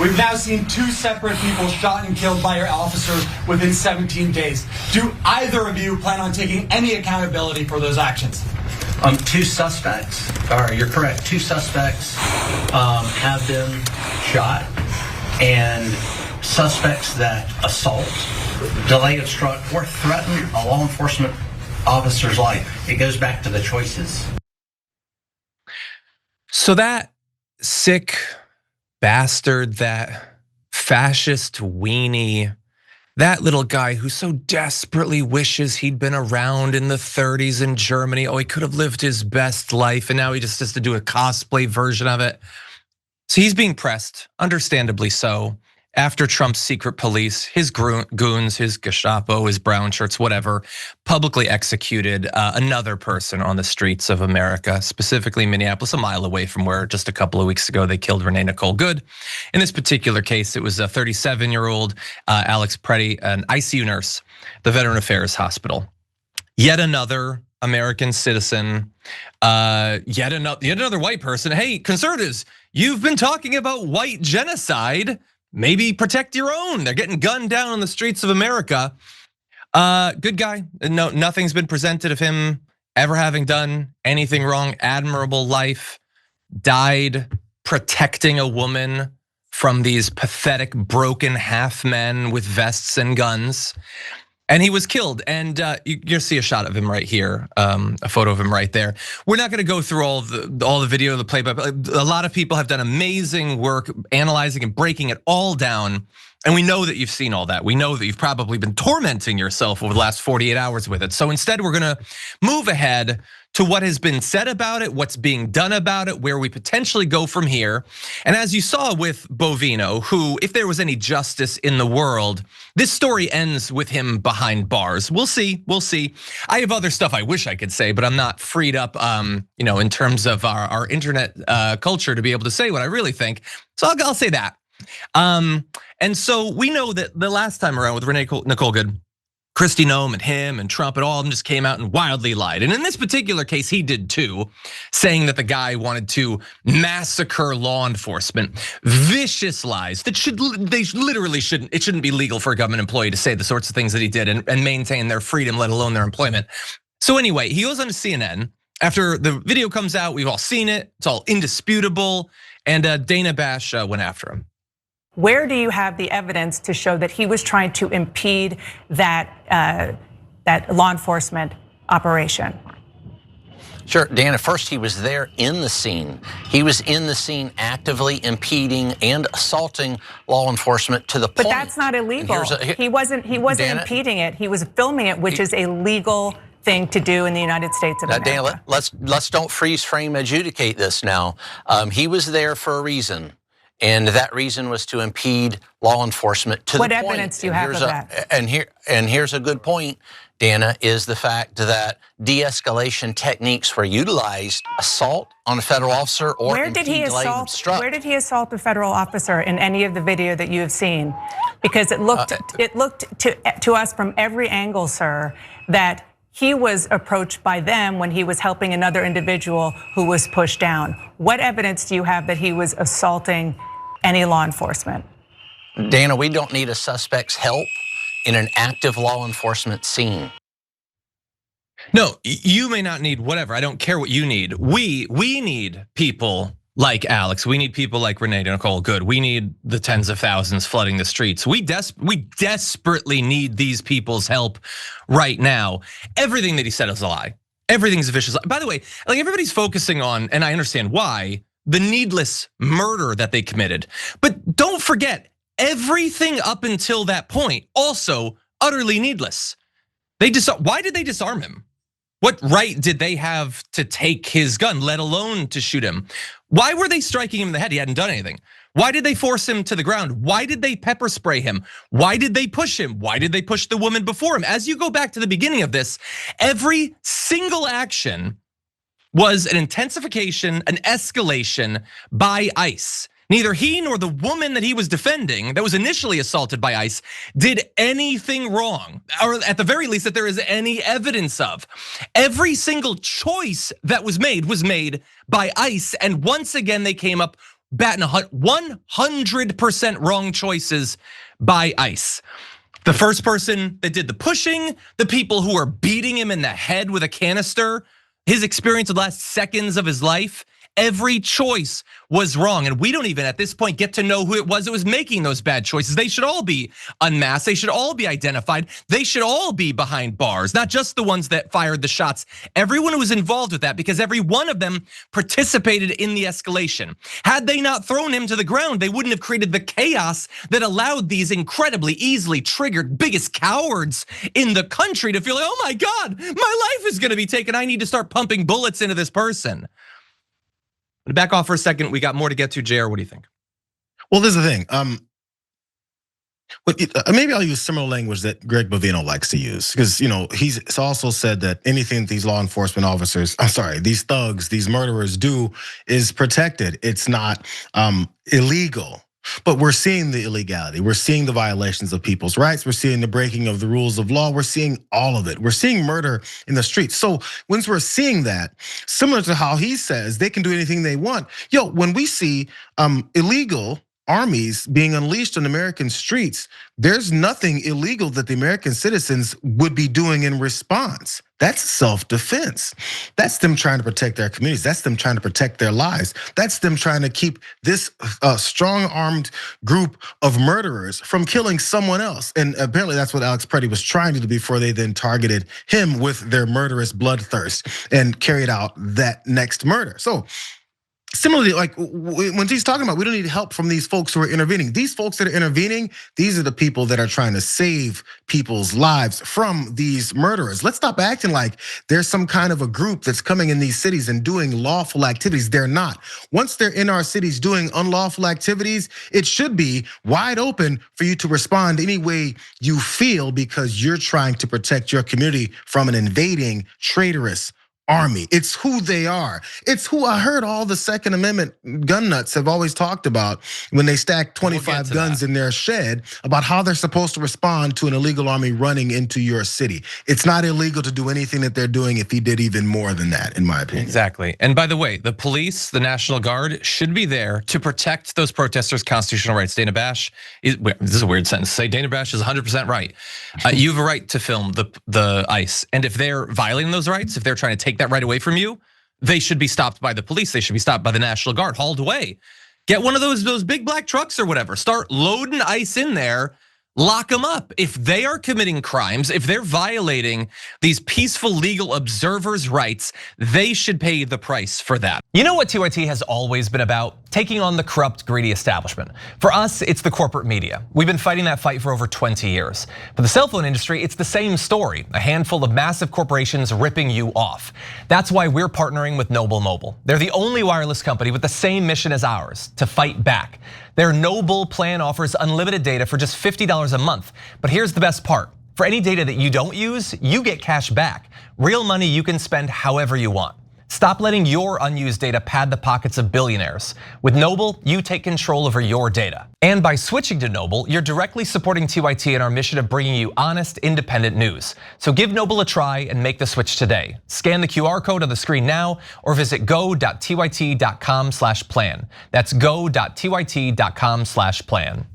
We've now seen 2 separate people shot and killed by your officers within 17 days. Do either of you plan on taking any accountability for those actions? 2 suspects, or you're correct, 2 suspects have been shot, and suspects that assault, delay, obstruct, or threaten a law enforcement officer's life. It goes back to the choices. So that sick bastard, that fascist weenie, that little guy who so desperately wishes he'd been around in the 30s in Germany. Oh, he could have lived his best life, and now he just has to do a cosplay version of it. So he's being pressed, understandably so, after Trump's secret police, his goons, his Gestapo, his brown shirts, whatever, publicly executed another person on the streets of America, specifically Minneapolis, a mile away from where just a couple of weeks ago they killed Renee Nicole Good. In this particular case, it was a 37-year-old Alex Pretti, an ICU nurse, the Veteran Affairs Hospital. Yet another American citizen, yet another white person. Hey, conservatives, you've been talking about white genocide. Maybe protect your own. They're getting gunned down on the streets of America. Good guy. No, nothing's been presented of him ever having done anything wrong. Admirable life. Died protecting a woman from these pathetic, broken half men with vests and guns. And he was killed, and you'll see a shot of him right here, a photo of him right there. We're not gonna go through all the video, the play-by. A lot of people have done amazing work analyzing and breaking it all down. And we know that you've seen all that. We know that you've probably been tormenting yourself over the last 48 hours with it. So instead, we're gonna move ahead to what has been said about it, what's being done about it, where we potentially go from here. And as you saw with Bovino, who, if there was any justice in the world, this story ends with him behind bars. We'll see, we'll see. I have other stuff I wish I could say, but I'm not freed up, in terms of our internet culture to be able to say what I really think. So I'll say that. And so we know that the last time around with Renee Nicole Good, Kristi Noem and him and Trump and all of them just came out and wildly lied. And in this particular case, he did too, saying that the guy wanted to massacre law enforcement. Vicious lies that it shouldn't be legal for a government employee to say the sorts of things that he did and maintain their freedom, let alone their employment. So anyway, he goes on to CNN. After the video comes out, we've all seen it, it's all indisputable. And Dana Bash went after him. Where do you have the evidence to show that he was trying to impede that law enforcement operation? Sure, Dan, at first he was there in the scene. He was in the scene actively impeding and assaulting law enforcement to the point. But that's not illegal. He wasn't Dana, impeding it. He was filming it, which is a legal thing to do in the United States of America. Dana, let's don't freeze frame adjudicate this now. He was there for a reason. And that reason was to impede law enforcement to the point. What evidence do you have of that? And here's a good point, Dana, is the fact that de-escalation techniques were utilized: assault on a federal officer or where did he assault a federal officer in any of the video that you have seen? Because it looked to us from every angle, sir, that he was approached by them when he was helping another individual who was pushed down. What evidence do you have that he was assaulting any law enforcement? Dana, we don't need a suspect's help in an active law enforcement scene. No, you may not need whatever. I don't care what you need. We need people like Alex. We need people like Renee Nicole Good. We need the tens of thousands flooding the streets. We desperately need these people's help right now. Everything that he said is a lie. Everything's a vicious lie. By the way, like everybody's focusing on, and I understand why, the needless murder that they committed. But don't forget, everything up until that point also utterly needless. Why did they disarm him? What right did they have to take his gun, let alone to shoot him? Why were they striking him in the head? He hadn't done anything. Why did they force him to the ground? Why did they pepper spray him? Why did they push him? Why did they push the woman before him? As you go back to the beginning of this, every single action was an intensification, an escalation by ICE. Neither he nor the woman that he was defending, that was initially assaulted by ICE, did anything wrong, or at the very least that there is any evidence of. Every single choice that was made by ICE, and once again they came up batting 100% wrong choices by ICE. The first person that did the pushing, the people who are beating him in the head with a canister, his experience of the last seconds of his life, every choice was wrong. And we don't even at this point get to know who it was that was making those bad choices. They should all be unmasked. They should all be identified. They should all be behind bars, not just the ones that fired the shots. Everyone who was involved with that, because every one of them participated in the escalation. Had they not thrown him to the ground, they wouldn't have created the chaos that allowed these incredibly easily triggered biggest cowards in the country to feel like, oh my God, my life is gonna be taken. I need to start pumping bullets into this person. Back off for a second. We got more to get to. Jayar, what do you think? Well, this is the thing. Maybe I'll use similar language that Greg Bovino likes to use, because he's also said that anything these law enforcement officers, these thugs, these murderers do is protected. It's not illegal. But we're seeing the illegality. We're seeing the violations of people's rights. We're seeing the breaking of the rules of law. We're seeing all of it. We're seeing murder in the streets. So once we're seeing that, similar to how he says they can do anything they want. When we see illegal armies being unleashed on American streets, there's nothing illegal that the American citizens would be doing in response. That's self-defense. That's them trying to protect their communities. That's them trying to protect their lives. That's them trying to keep this strong-armed group of murderers from killing someone else. And apparently that's what Alex Pretti was trying to do before they then targeted him with their murderous bloodthirst and carried out that next murder. So similarly, like when he's talking about we don't need help from these folks who are intervening. These folks that are intervening, these are the people that are trying to save people's lives from these murderers. Let's stop acting like there's some kind of a group that's coming in these cities and doing lawful activities. They're not. Once they're in our cities doing unlawful activities, it should be wide open for you to respond any way you feel, because you're trying to protect your community from an invading, traitorous army. It's who they are. It's who I heard all the Second Amendment gun nuts have always talked about when they stack 25 guns in their shed, about how they're supposed to respond to an illegal army running into your city. It's not illegal to do anything that they're doing if he did even more than that, in my opinion. Exactly. And by the way, the police, the National Guard should be there to protect those protesters' constitutional rights. Dana Bash, this is a weird sentence to say, Dana Bash is 100% right. You have a right to film the ICE. And if they're violating those rights, if they're trying to take that right away from you, they should be stopped by the police. They should be stopped by the National Guard, hauled away. Get one of those big black trucks or whatever. Start loading ICE in there. Lock them up. If they are committing crimes, if they're violating these peaceful legal observers' rights, they should pay the price for that. You know what TYT has always been about? Taking on the corrupt, greedy establishment. For us, it's the corporate media. We've been fighting that fight for over 20 years. For the cell phone industry, it's the same story. A handful of massive corporations ripping you off. That's why we're partnering with Noble Mobile. They're the only wireless company with the same mission as ours, to fight back. Their Noble plan offers unlimited data for just $50 a month. But here's the best part. For any data that you don't use, you get cash back. Real money you can spend however you want. Stop letting your unused data pad the pockets of billionaires. With Noble, you take control over your data. And by switching to Noble, you're directly supporting TYT in our mission of bringing you honest, independent news. So give Noble a try and make the switch today. Scan the QR code on the screen now or visit go.tyt.com/plan. That's go.tyt.com/plan.